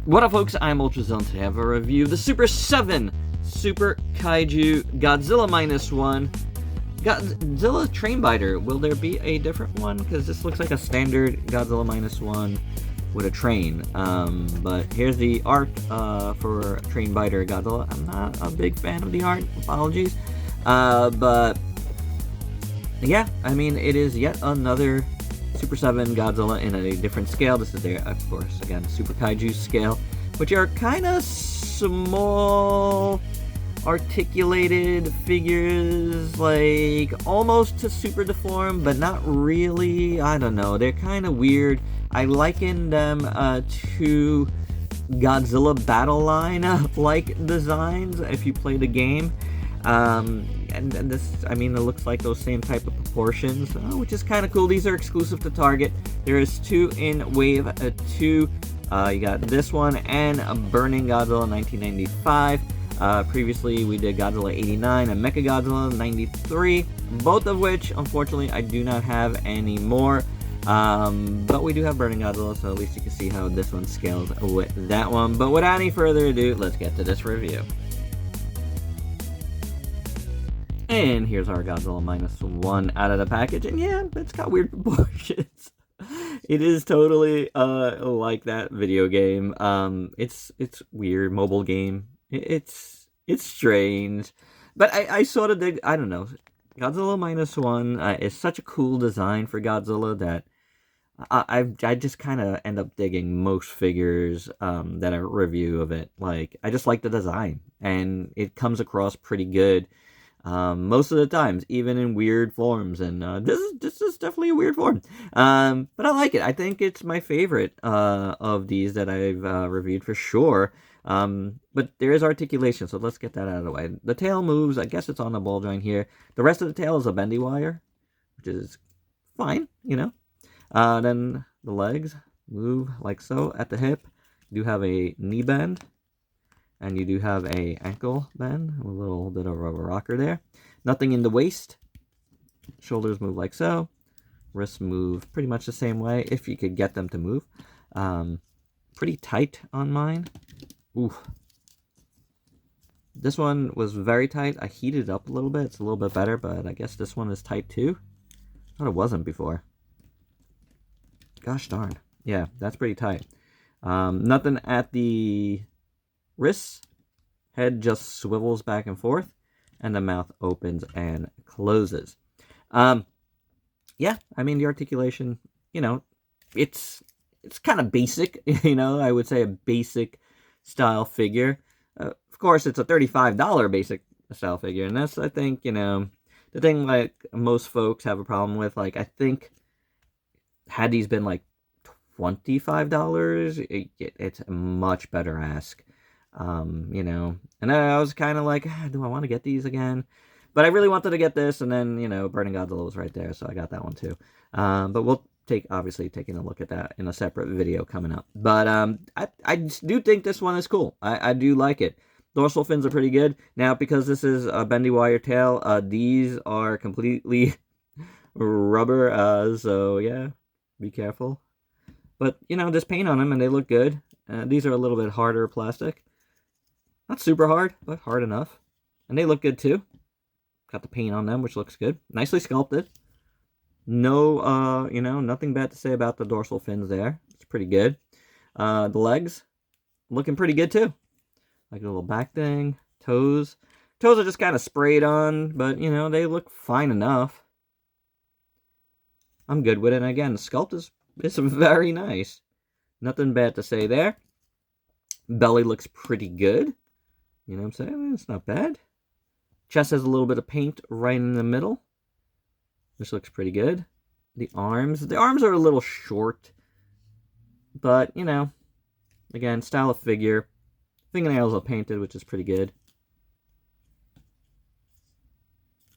What up, folks? I'm ultrazillatoys. Today I have a review of the Super7 Super Kaiju Godzilla Minus One Godzilla Train Biter. Will there be a different one? Because this looks like a standard Godzilla Minus One with a train. But here's the art for Train Biter Godzilla. I'm not a big fan of the art. Apologies. But yeah, I mean, it is yet another Super 7 Godzilla in a different scale. This is their, of course, again, Super Kaiju scale, which are kind of small, articulated figures, like almost to super deformed, but not really. I don't know. They're kind of weird. I liken them to Godzilla Battle Line like designs if you play the game. And this, I mean, it looks like those same type of proportions, which is kind of cool. These are exclusive to Target. There is two in Wave 2. You got this one and a Burning Godzilla 1995. Previously, we did Godzilla 89 and Mechagodzilla 93, both of which, unfortunately, I do not have anymore. But we do have Burning Godzilla, so at least you can see how this one scales with that one. But without any further ado, let's get to this review. And here's our Godzilla Minus One out of the package, and yeah, it's got weird proportions. It is totally like that video game. It's weird, mobile game. It's strange, but I sort of dig. I don't know. Godzilla Minus One is such a cool design for Godzilla that I just kind of end up digging most figures that I review of it. Like, I just like the design, and it comes across pretty good. Most of the times, even in weird forms, and this is definitely a weird form. But I like it. I think it's my favorite of these that I've reviewed for sure. But there is articulation, so let's get that out of the way. The tail moves. I guess it's on the ball joint here. The rest of the tail is a bendy wire, which is fine, you know. Then the legs move like so at the hip. You do have a knee bend. And you do have a ankle bend, a little bit of a rocker there. Nothing in the waist. Shoulders move like so. Wrists move pretty much the same way, if you could get them to move. Pretty tight on mine. Ooh. This one was very tight. I heated it up a little bit. It's a little bit better, but I guess this one is tight too. I thought it wasn't before. Gosh darn. Yeah, that's pretty tight. Nothing at the wrists. Head just swivels back and forth, and the mouth opens and closes. Yeah, I mean, the articulation, you know, it's kind of basic, you know, I would say a basic style figure. Of course, it's a $35 basic style figure, and that's, I think, you know, the thing, like, most folks have a problem with. Like, I think, had these been, like, $25, it's a much better ask. You know, and I was kind of like, do I want to get these again? But I really wanted to get this, and then, you know, Burning Godzilla was right there, so I got that one too. But we'll obviously taking a look at that in a separate video coming up. But I do think this one is cool. I do like it. Dorsal fins are pretty good. Now, because this is a bendy wire tail, these are completely rubber, so yeah, be careful. But, you know, there's paint on them, and they look good. These are a little bit harder plastic. Not super hard, but hard enough. And they look good too. Got the paint on them, which looks good. Nicely sculpted. No, you know, nothing bad to say about the dorsal fins there. It's pretty good. The legs, looking pretty good too. Like a little back thing. Toes. Toes are just kind of sprayed on, but, you know, they look fine enough. I'm good with it. And again, the sculpt is very nice. Nothing bad to say there. Belly looks pretty good. You know what I'm saying? It's not bad. Chest has a little bit of paint right in the middle, which looks pretty good. The arms are a little short, but, you know, again, style of figure. Fingernails are painted, which is pretty good.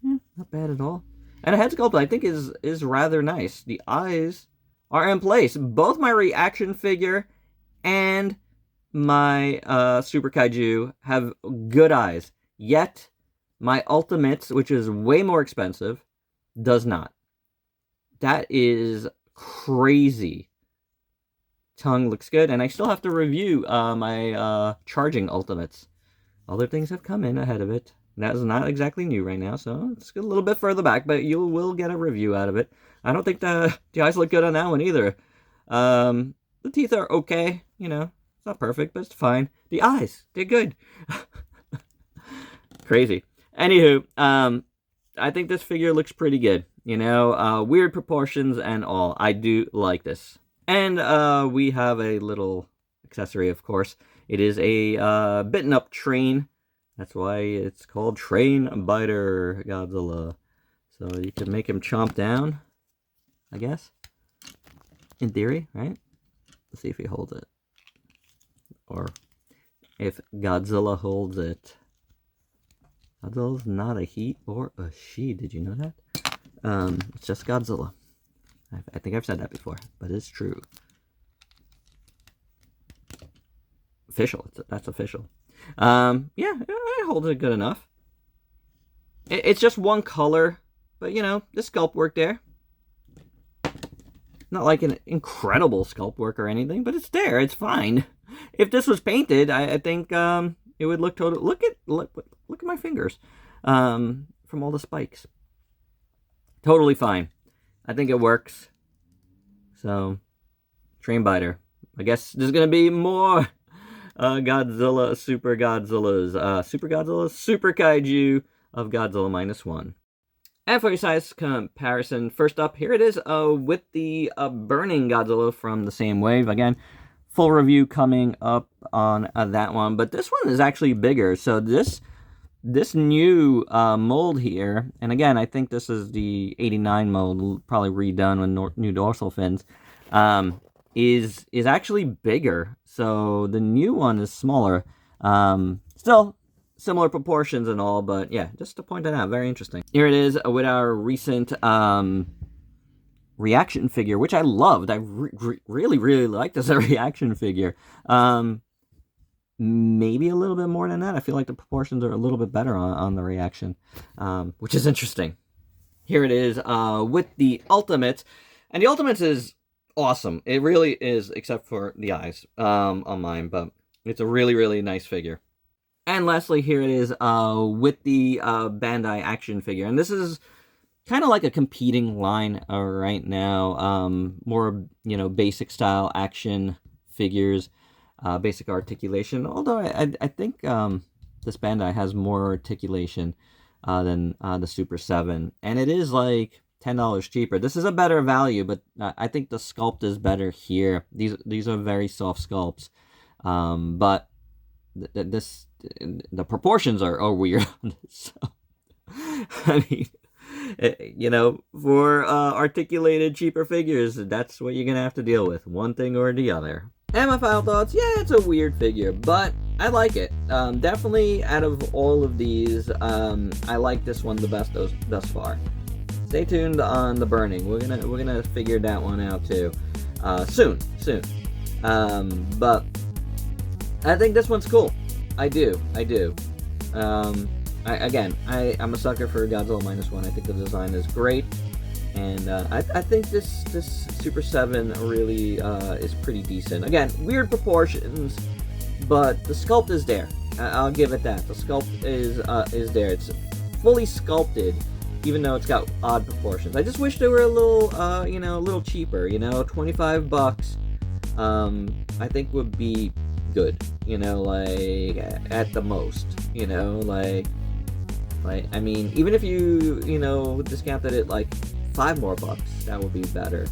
Yeah, not bad at all. And a head sculpt, I think, is rather nice. The eyes are in place. Both my reaction figure and my Super Kaiju have good eyes, yet my Ultimates, which is way more expensive, does not. That is crazy tongue looks good, and I still have to review my charging ultimates. Other things have come in ahead of it. That is not exactly new right now, so it's a little bit further back, but you will get a review out of it. I don't think the eyes look good on that one either. The teeth are okay, you know, it's not perfect, but it's fine. The eyes, they're good. Crazy. Anywho, I think this figure looks pretty good, you know, weird proportions and all. I do like this. And we have a little accessory, of course. It is a bitten up train. That's why it's called Train Biter Godzilla. So you can make him chomp down, I guess. In theory, right? Let's see if he holds it. Or if Godzilla holds it. Godzilla's not a he or a she. Did you know that? It's just Godzilla. I think I've said that before, but it's true. Official. That's official. Yeah, it holds it good enough. It's just one color, but you know, the sculpt work there. Not like an incredible sculpt work or anything, but it's there. It's fine. If this was painted, I think it would look total. Look at my fingers, from all the spikes. Totally fine. I think it works. So, Train Biter. I guess there's gonna be more Godzilla, Super Godzillas, Super Kaiju of Godzilla Minus One. And for your size comparison, first up, here it is with the Burning Godzilla from the same wave. Again, full review coming up on that one, but this one is actually bigger. So this new mold here, and again, I think this is the 89 mold, probably redone with new dorsal fins, is actually bigger. So the new one is smaller. Still similar proportions and all, but yeah, just to point that out, very interesting. Here it is with our recent reaction figure, which I loved. I really liked this reaction figure. Maybe a little bit more than that. I feel like the proportions are a little bit better on the reaction, which is interesting. Here it is with the Ultimates, and the Ultimates is awesome. It really is, except for the eyes on mine, but it's a really nice figure. And lastly, here it is with the Bandai action figure, and this is kind of like a competing line right now. More, you know, basic style action figures. Basic articulation, although I think this Bandai has more articulation than the Super 7, and it is like $10 cheaper. This is a better value, but I think the sculpt is better here. These are very soft sculpts, but the proportions are weird. So, I mean, you know, for articulated cheaper figures, that's what you're gonna have to deal with, one thing or the other. And my final thoughts, yeah, it's a weird figure, but I like it. Definitely, out of all of these, I like this one the best thus far. Stay tuned on the Burning. We're gonna figure that one out too, soon. But I think this one's cool. I do. I'm a sucker for Godzilla Minus One. I think the design is great. And I think this Super 7 really is pretty decent. Again, weird proportions, but the sculpt is there. I'll give it that. The sculpt is there. It's fully sculpted, even though it's got odd proportions. I just wish they were a little, you know, a little cheaper. You know, $25. I think would be good. You know, like at the most. You know, like I mean, even if you know discounted it like $5 more, that would be better.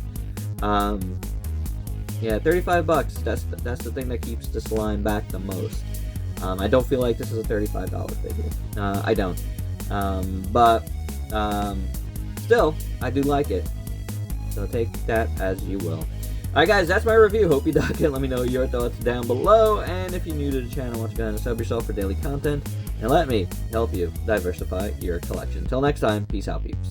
Yeah, $35. That's the thing that keeps this line back the most. I don't feel like this is a $35 figure. I don't. But still, I do like it. So take that as you will. Alright guys, that's my review. Hope you dug it. Let me know your thoughts down below. And if you're new to the channel, once again, sub yourself for daily content. And let me help you diversify your collection. Until next time, peace out, peeps.